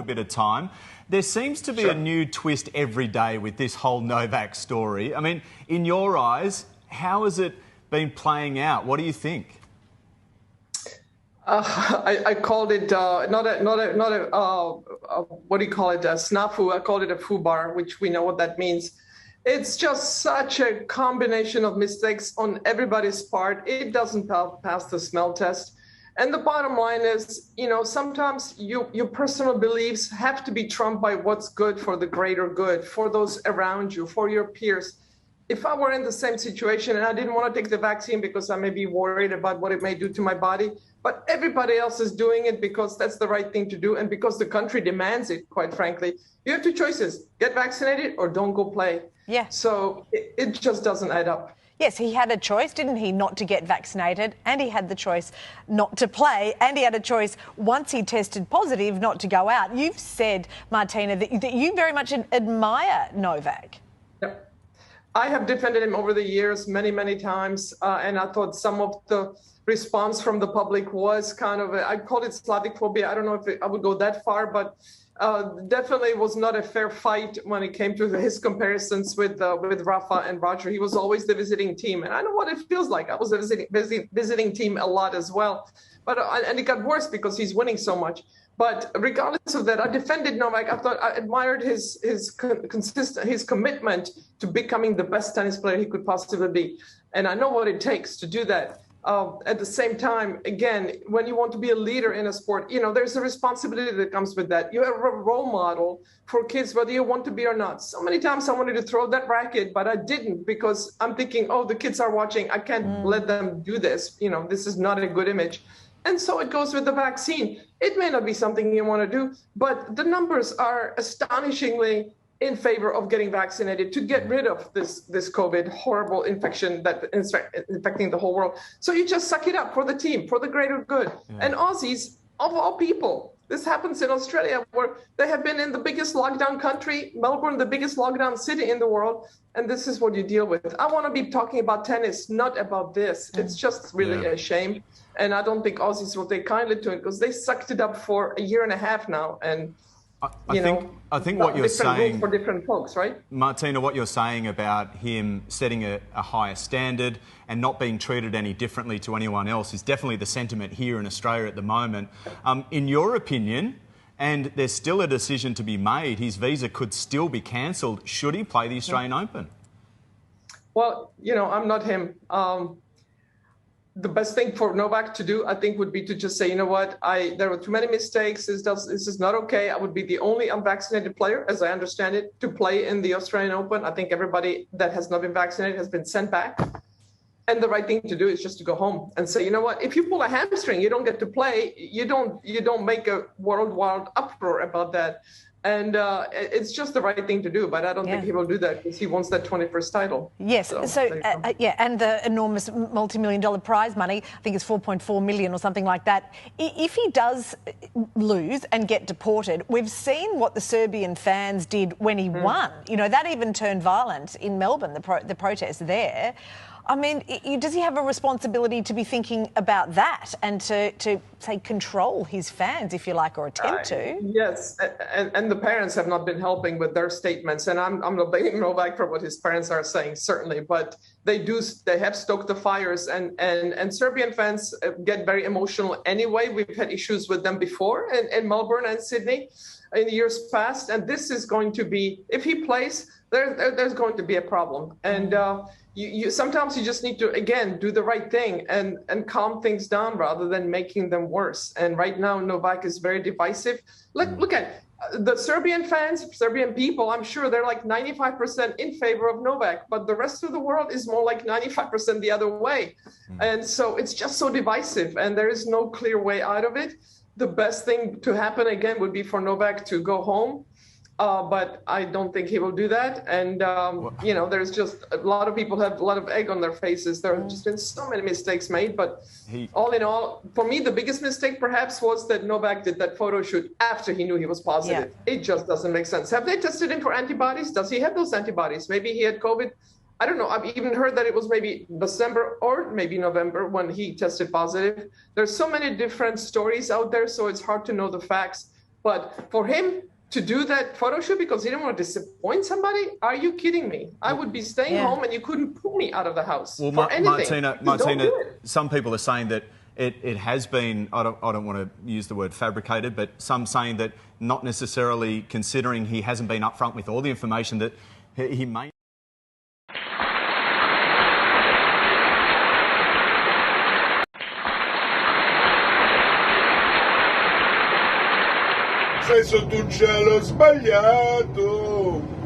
bit of time. There seems to be a new twist every day with this whole Novak story. I mean, in your eyes, how has it been playing out? What do you think? I called it not a what do you call it, a snafu. I called it a foobar, which we know what that means. It's just such a combination of mistakes on everybody's part. It doesn't pass the smell test. And the bottom line is, you know, sometimes your personal beliefs have to be trumped by what's good for the greater good, for those around you, for your peers. If I were in the same situation and I didn't want to take the vaccine because I may be worried about what it may do to my body, but everybody else is doing it because that's the right thing to do and because the country demands it, quite frankly, you have two choices: get vaccinated or don't go play. Yeah. So it just doesn't add up. Yes, he had a choice, didn't he, not to get vaccinated, and he had the choice not to play, and he had a choice, once he tested positive, not to go out. You've said, Martina, that you very much admire Novak. Yep. I have defended him over the years many, many times, and I thought some of the response from the public was kind of, I call it Slavic phobia. I don't know if I would go that far, but definitely was not a fair fight when it came to his comparisons with Rafa and Roger. He was always the visiting team, and I know what it feels like. I was a visiting team a lot as well, but and it got worse because he's winning so much. But regardless of that, I defended Novak. I thought I admired his commitment to becoming the best tennis player he could possibly be, and I know what it takes to do that. At the same time, again, when you want to be a leader in a sport, you know, there's a responsibility that comes with that. You have a role model for kids, whether you want to be or not. So many times I wanted to throw that racket, but I didn't because I'm thinking, oh, the kids are watching. I can't let them do this. You know, this is not a good image. And so it goes with the vaccine. It may not be something you want to do, but the numbers are astonishingly in favor of getting vaccinated to get rid of this COVID horrible infection that is infecting the whole world. So you just suck it up for the team, for the greater good. Yeah. And Aussies, of all people, this happens in Australia, where they have been in the biggest lockdown country, Melbourne, the biggest lockdown city in the world, and this is what you deal with. I want to be talking about tennis, not about this. It's just really a shame. And I don't think Aussies will take kindly to it because they sucked it up for a year and a half now. And I think what you're saying for different folks, right? Martina, what you're saying about him setting a higher standard and not being treated any differently to anyone else is definitely the sentiment here in Australia at the moment. In your opinion, and there's still a decision to be made, his visa could still be cancelled should he play the Australian Open? Well, you know, I'm not him. The best thing for Novak to do, I think, would be to just say, you know what, there were too many mistakes. This is not okay. I would be the only unvaccinated player, as I understand it, to play in the Australian Open. I think everybody that has not been vaccinated has been sent back. And the right thing to do is just to go home and say, you know what, if you pull a hamstring, you don't get to play. You don't make a worldwide uproar about that. And it's just the right thing to do, but I don't think he will do that because he wants that 21st title. Yes, and the enormous multi-million-dollar prize money, I think it's 4.4 million or something like that. If he does lose and get deported, we've seen what the Serbian fans did when he won. You know, that even turned violent in Melbourne, the protest there. I mean, does he have a responsibility to be thinking about that and to say, control his fans, if you like, or attempt to? Yes, and the parents have not been helping with their statements. And I'm not blaming Novak for what his parents are saying, certainly. But they have stoked the fires. And Serbian fans get very emotional anyway. We've had issues with them before in Melbourne and Sydney in years past. And this is going to be, if he plays, there's going to be a problem. And sometimes you just need to, again, do the right thing and calm things down rather than making them worse. And right now, Novak is very divisive. Look at the Serbian fans, Serbian people. I'm sure they're like 95% in favor of Novak, but the rest of the world is more like 95% the other way. And so it's just so divisive, and there is no clear way out of it. The best thing to happen, again, would be for Novak to go home. But I don't think he will do that. And, you know, there's just a lot of people have a lot of egg on their faces. There have just been so many mistakes made. But all in all, for me, the biggest mistake perhaps was that Novak did that photo shoot after he knew he was positive. Yeah. It just doesn't make sense. Have they tested him for antibodies? Does he have those antibodies? Maybe he had COVID. I don't know. I've even heard that it was maybe December or maybe November when he tested positive. There's so many different stories out there, so it's hard to know the facts. But for him to do that photo shoot because he didn't want to disappoint somebody, are you kidding me? I would be staying home and you couldn't pull me out of the house for anything. Martina, some people are saying that it has been, I don't want to use the word fabricated, but some saying that not necessarily considering he hasn't been upfront with all the information that he may... Sei sotto un cielo sbagliato.